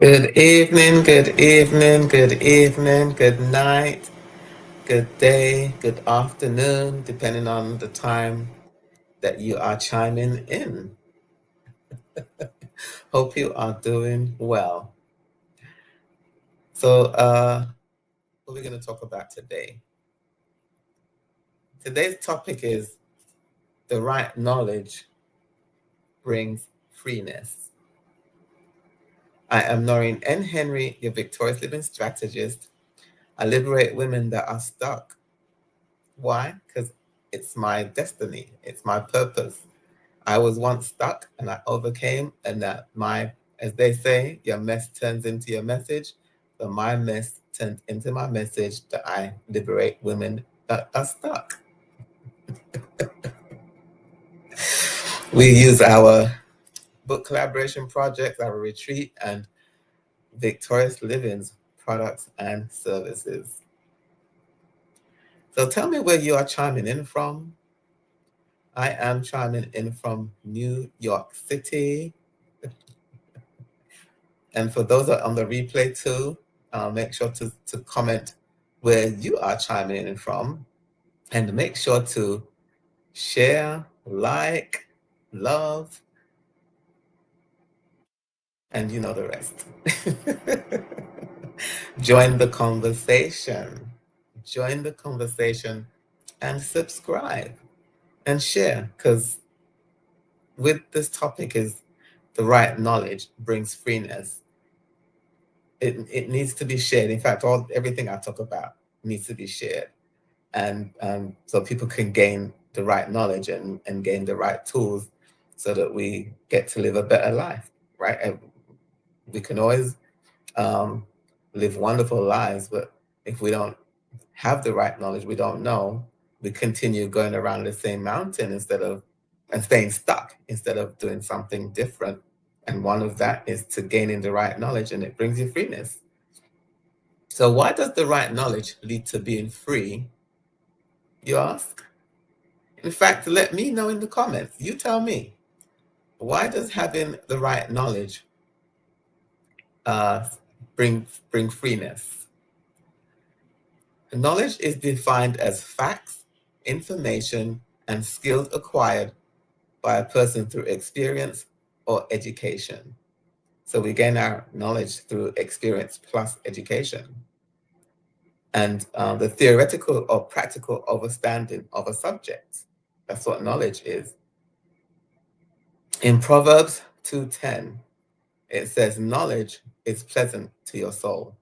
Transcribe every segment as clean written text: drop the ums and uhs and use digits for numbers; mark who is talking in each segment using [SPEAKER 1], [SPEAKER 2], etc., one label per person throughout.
[SPEAKER 1] Good evening, good evening, good evening, good night, good day, good afternoon, depending on the time that you are chiming in. Hope you are doing well. What are we going to talk about today? Today's topic is the right knowledge brings freeness. I am Noreen N. Henry, your victorious living strategist. I liberate women that are stuck. Why? Because it's my destiny, it's my purpose. I was once stuck and I overcame, and that as they say, your mess turns into your message. So my mess turned into my message that I liberate women that are stuck. We use our book collaboration projects, our retreat, and Victorious Living's products and services. So tell me where you are chiming in from. I am chiming in from New York City. And for those that are on the replay too, make sure to comment where you are chiming in from, and make sure to share, like, love, and you know the rest. Join the conversation. Join the conversation and subscribe and share, because with this topic is the right knowledge brings freeness. It needs to be shared. In fact, everything I talk about needs to be shared. And so people can gain the right knowledge and gain the right tools so that we get to live a better life, right? And we can always live wonderful lives, but if we don't have the right knowledge, we don't know, we continue going around the same mountain and staying stuck instead of doing something different. And one of that is to gaining the right knowledge, and it brings you freeness. So why does the right knowledge lead to being free, you ask? In fact, let me know in the comments. You tell me. Why does having the right knowledge bring freeness? Knowledge is defined as facts, information, and skills acquired by a person through experience or education. So we gain our knowledge through experience plus education. And the theoretical or practical understanding of a subject. That's what knowledge is. In Proverbs 2:10, it says, knowledge is pleasant to your soul.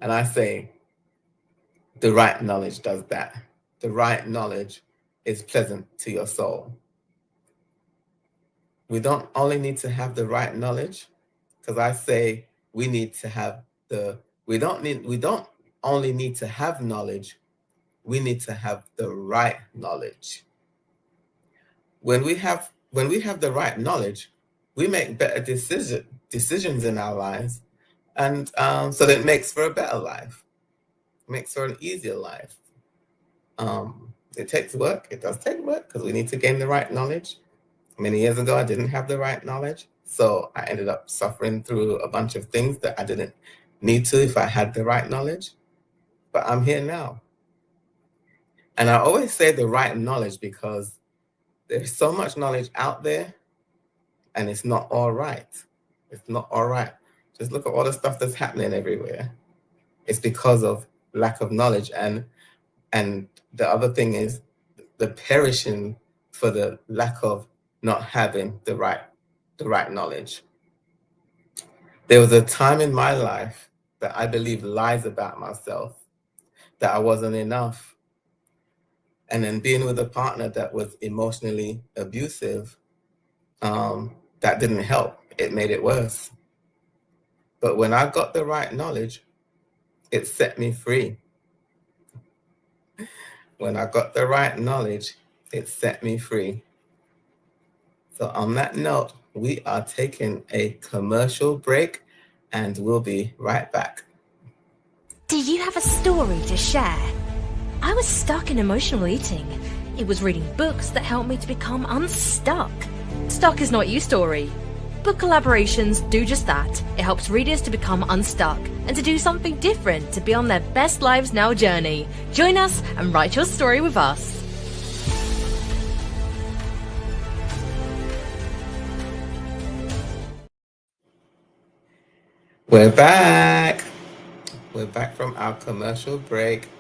[SPEAKER 1] And I say, the right knowledge does that. The right knowledge is pleasant to your soul. We don't only need to have the right knowledge, because I say we need to have we don't only need to have knowledge, we need to have the right knowledge. When we have the right knowledge, we make better decisions in our lives, and so that it makes for a better life, makes for an easier life. It takes work. It does take work, because we need to gain the right knowledge. Many years ago, I didn't have the right knowledge, so I ended up suffering through a bunch of things that I didn't need to if I had the right knowledge. But I'm here now. And I always say the right knowledge because there's so much knowledge out there, and it's not all right. It's not all right. Just look at all the stuff that's happening everywhere. It's because of lack of knowledge. And the other thing is the perishing for the lack of not having the right knowledge. There was a time in my life that I believed lies about myself, that I wasn't enough. And then being with a partner that was emotionally abusive, that didn't help. It made it worse. But when I got the right knowledge, it set me free. When I got the right knowledge, it set me free. So on that note, we are taking a commercial break, and we'll be right back.
[SPEAKER 2] Do you have a story to share? I was stuck in emotional eating. It was reading books that helped me to become unstuck. Stuck is not you story. Book collaborations do just that. It helps readers to become unstuck and to do something different to be on their best lives now journey. Join us and write your story with us.
[SPEAKER 1] We're back. We're back from our commercial break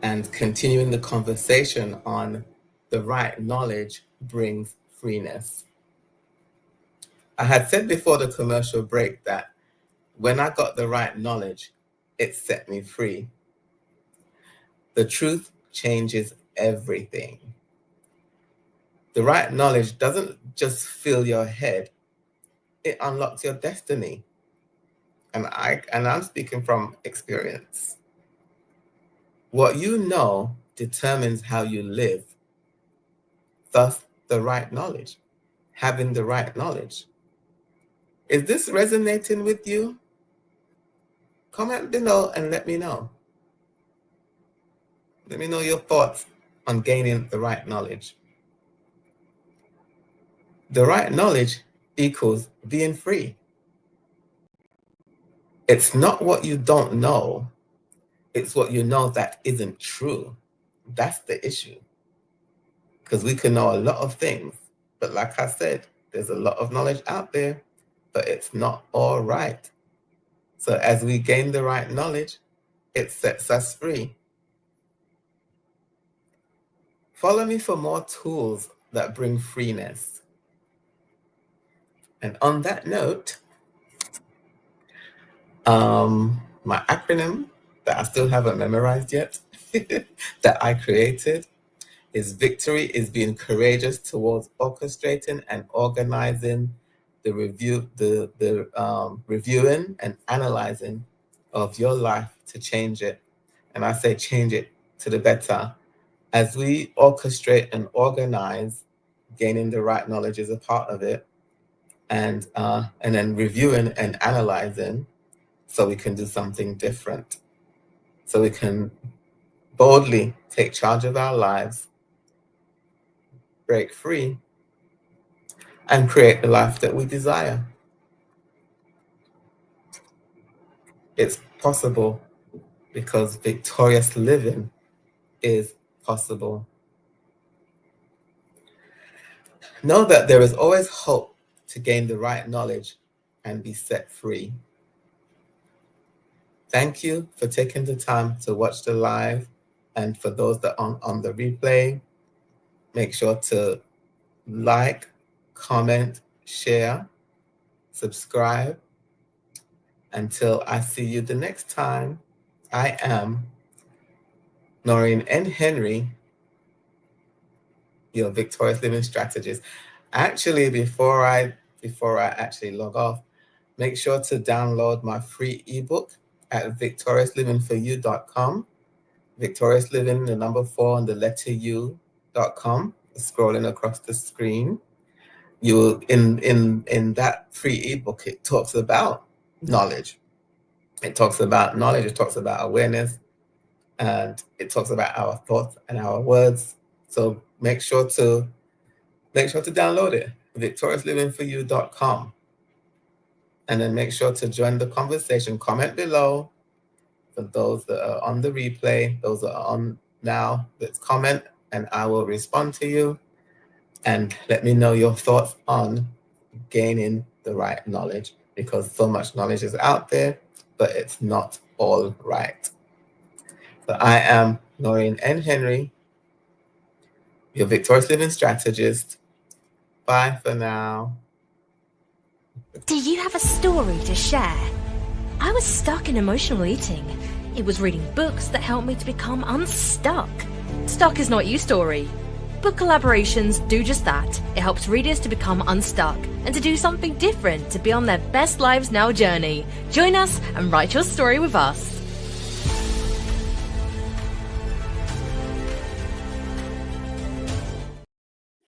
[SPEAKER 1] and continuing the conversation on the right knowledge brings freeness. I had said before the commercial break that when I got the right knowledge, it set me free. The truth changes everything. The right knowledge doesn't just fill your head, it unlocks your destiny. And I'm speaking from experience. What you know determines how you live. Thus, the right knowledge, having the right knowledge. Is this resonating with you? Comment below and let me know. Let me know your thoughts on gaining the right knowledge. The right knowledge equals being free. It's not what you don't know. It's what you know that isn't true. That's the issue. Because we can know a lot of things, but like I said, there's a lot of knowledge out there, but it's not all right. So as we gain the right knowledge, it sets us free. Follow me for more tools that bring freeness. And on that note, my acronym that I still haven't memorized yet, that I created, is victory is being courageous towards orchestrating and organizing the reviewing and analyzing of your life to change it. And I say change it to the better. As we orchestrate and organize, gaining the right knowledge is a part of it, and then reviewing and analyzing so we can do something different. So we can boldly take charge of our lives, break free, and create the life that we desire. It's possible because victorious living is possible. Know that there is always hope to gain the right knowledge and be set free. Thank you for taking the time to watch the live, and for those that are on the replay, make sure to like, comment, share, subscribe. Until I see you the next time, I am Noreen N. Henry, your victorious living strategist. Actually, before I actually log off, make sure to download my free ebook at victoriouslivingforyou.com. Victorious Living, the number 4 and the letter U.com. Scrolling across the screen. You in that free ebook, it talks about knowledge. It talks about knowledge, it talks about awareness, and it talks about our thoughts and our words. So make sure to download it, victoriouslivingforyou.com. And then make sure to join the conversation. Comment below for those that are on the replay, those that are on now, let's comment and I will respond to you. And let me know your thoughts on gaining the right knowledge, because so much knowledge is out there, but it's not all right. So I am Noreen N. Henry, your victorious living strategist. Bye for now.
[SPEAKER 2] Do you have a story to share? I was stuck in emotional eating. It was reading books that helped me to become unstuck. Stuck is not you story. Book collaborations do just that. It helps readers to become unstuck and to do something different to be on their best lives now journey. Join us and write your story with us.